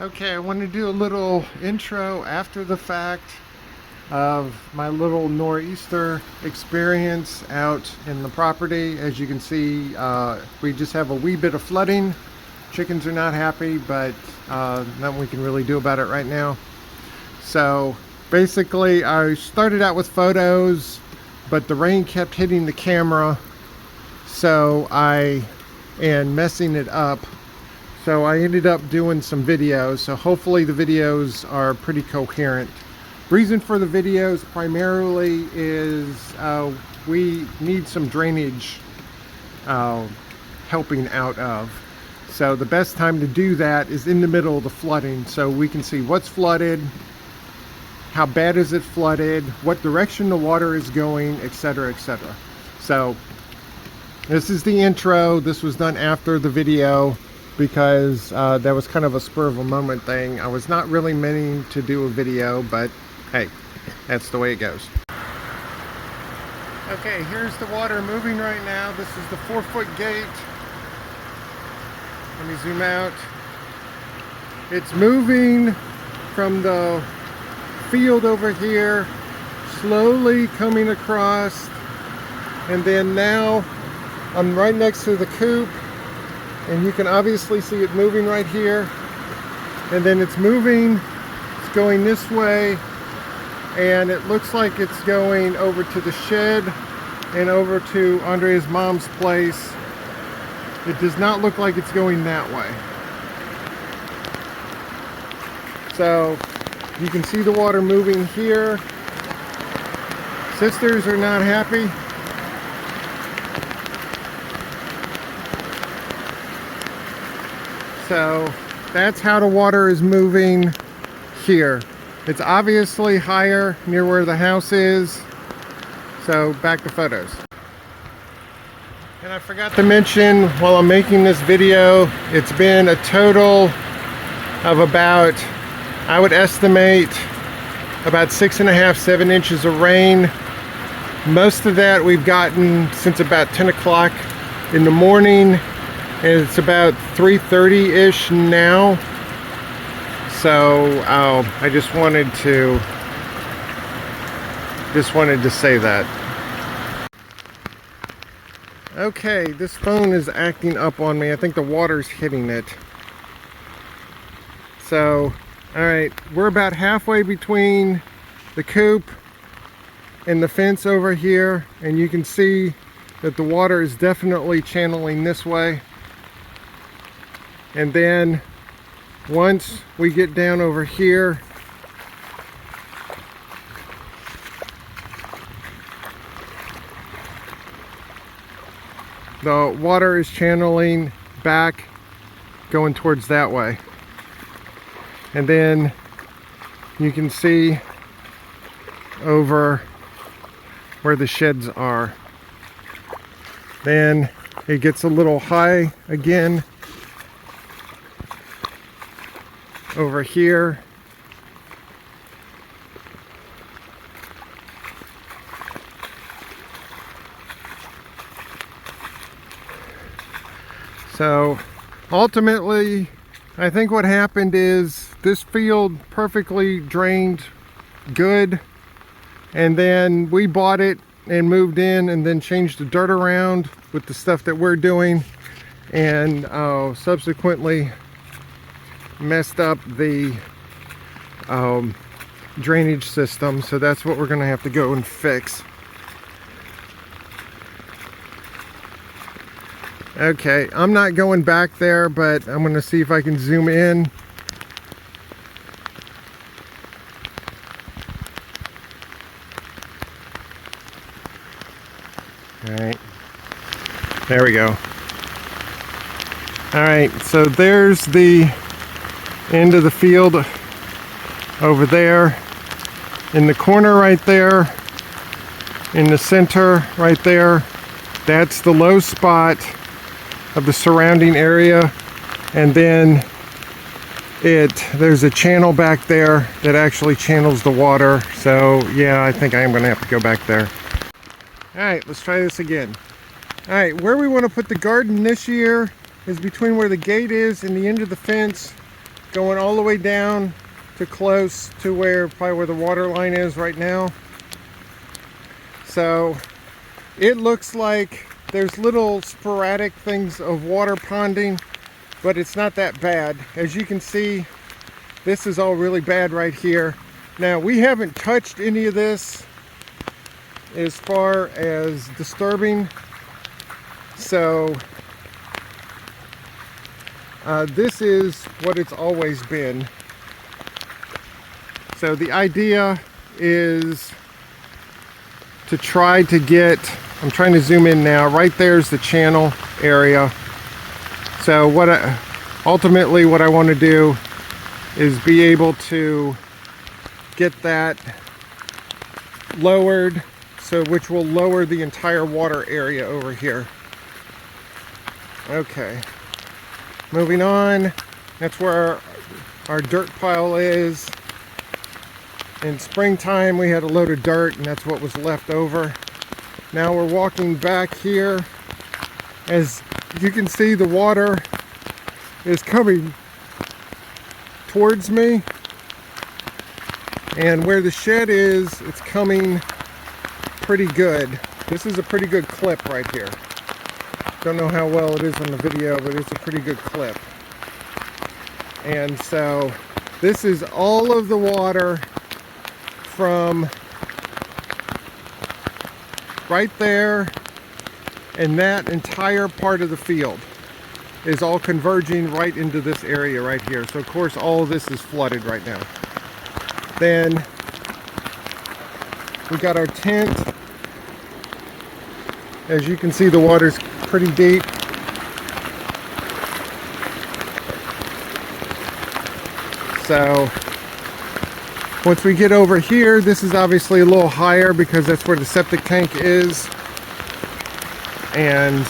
Okay, I want to do a little intro after the fact of my little Noreaster experience out in the property. As you can see, we just have a wee bit of flooding. Chickens are not happy, but nothing we can really do about it right now. So basically, I started out with photos, but the rain kept hitting the camera, and messing it up. So I ended up doing some videos, so hopefully the videos are pretty coherent. Reason for the videos primarily is we need some drainage helping out of. So the best time to do that is in the middle of the flooding, so we can see what's flooded, how bad is it flooded, what direction the water is going, etc., etc. So this is the intro. This was done after the video, because that was kind of a spur of a moment thing. I was not really meaning to do a video, but hey, that's the way it goes. Okay, here's the water moving right now. This is the 4-foot gate. Let me zoom out. It's moving from the field over here, slowly coming across, and then now I'm right next to the coop. And you can obviously see it moving right here. And then it's moving, it's going this way. And it looks like it's going over to the shed and over to Andrea's mom's place. It does not look like it's going that way. So you can see the water moving here. Sisters are not happy. So that's how the water is moving here. It's obviously higher near where the house is. So back to photos. And I forgot to mention while I'm making this video, it's been a total of about, I would estimate, about 6.5, 7 inches of rain. Most of that we've gotten since about 10 o'clock in the morning. And it's about 3:30-ish now. So I just wanted to say that. Okay, this phone is acting up on me. I think the water's hitting it. So, alright, we're about halfway between the coop and the fence over here, and you can see that the water is definitely channeling this way. And then once we get down over here, the water is channeling back, going towards that way. And then you can see over where the sheds are. Then it gets a little high again over here. So ultimately, I think what happened is this field perfectly drained good, and then we bought it and moved in and then changed the dirt around with the stuff that we're doing, and subsequently messed up the drainage system. So that's what we're gonna have to go and fix. Okay, I'm not going back there, but I'm gonna see if I can zoom in. All right, there we go. All right, so there's the end of the field over there. In the corner right there, in the center right there, that's the low spot of the surrounding area. And then there's a channel back there that actually channels the water. So yeah, I think I am gonna have to go back there. All right, let's try this again. All right, where we want to put the garden this year is between where the gate is and the end of the fence, going all the way down to close to probably where the water line is right now. So it looks like there's little sporadic things of water ponding, but it's not that bad. As you can see, this is all really bad right here. Now, we haven't touched any of this as far as disturbing, so this is what it's always been. So the idea is to try to get, I'm trying to zoom in now, right there's the channel area. So ultimately what I want to do is be able to get that lowered, so which will lower the entire water area over here. Okay, moving on. That's where our dirt pile is. In springtime we had a load of dirt and that's what was left over. Now we're walking back here. As you can see, the water is coming towards me, and where the shed is, it's coming pretty good. This is a pretty good clip right here. Don't know how well it is on the video, but it's a pretty good clip. And so this is all of the water from right there, and that entire part of the field is all converging right into this area right here. So of course all of this is flooded right now. Then we got our tent. As you can see, the water's pretty deep. So once we get over here, this is obviously a little higher because that's where the septic tank is. And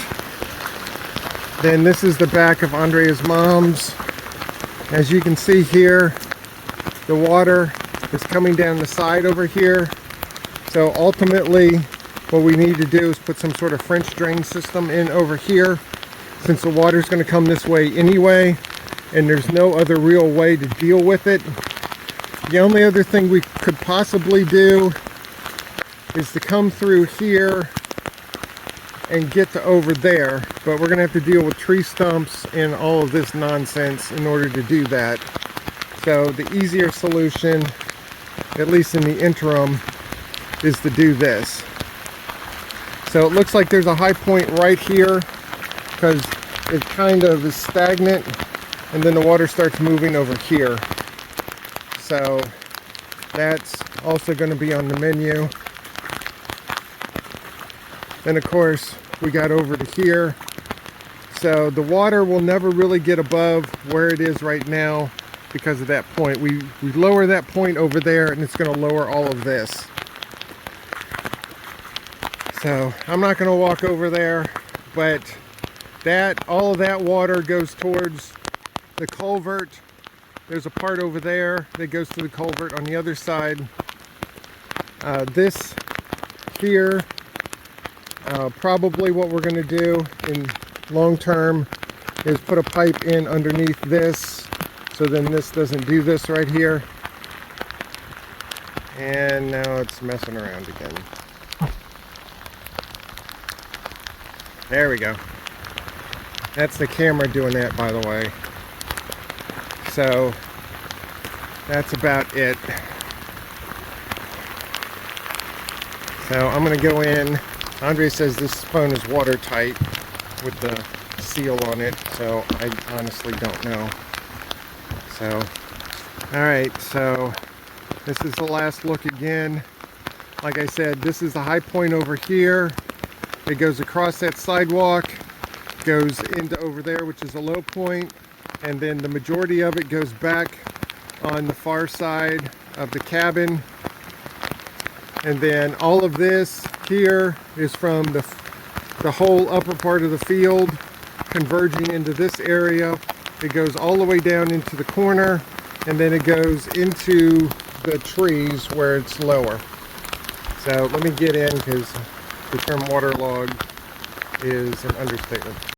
then this is the back of Andrea's mom's. As you can see here, the water is coming down the side over here. So ultimately, what we need to do is put some sort of French drain system in over here, since the water is going to come this way anyway, and there's no other real way to deal with it. The only other thing we could possibly do is to come through here and get to over there, but we're gonna have to deal with tree stumps and all of this nonsense in order to do that. So the easier solution, at least in the interim, is to do this. So it looks like there's a high point right here because it kind of is stagnant, and then the water starts moving over here. So that's also going to be on the menu. Then of course we got over to here. So the water will never really get above where it is right now because of that point. We lower that point over there and it's going to lower all of this. So I'm not going to walk over there, but all of that water goes towards the culvert. There's a part over there that goes to the culvert on the other side. This here, probably what we're going to do in long term is put a pipe in underneath this, so then this doesn't do this right here. And now it's messing around again. There we go. That's the camera doing that, by the way. So that's about it. So I'm going to go in. Andre says this phone is watertight with the seal on it, so I honestly don't know. So, alright, so this is the last look again. Like I said, this is the high point over here. It goes across that sidewalk, goes into over there, which is a low point, and then the majority of it goes back on the far side of the cabin. And then all of this here is from the whole upper part of the field converging into this area. It goes all the way down into the corner, and then it goes into the trees where it's lower. So let me get in, because the term waterlogged is an understatement.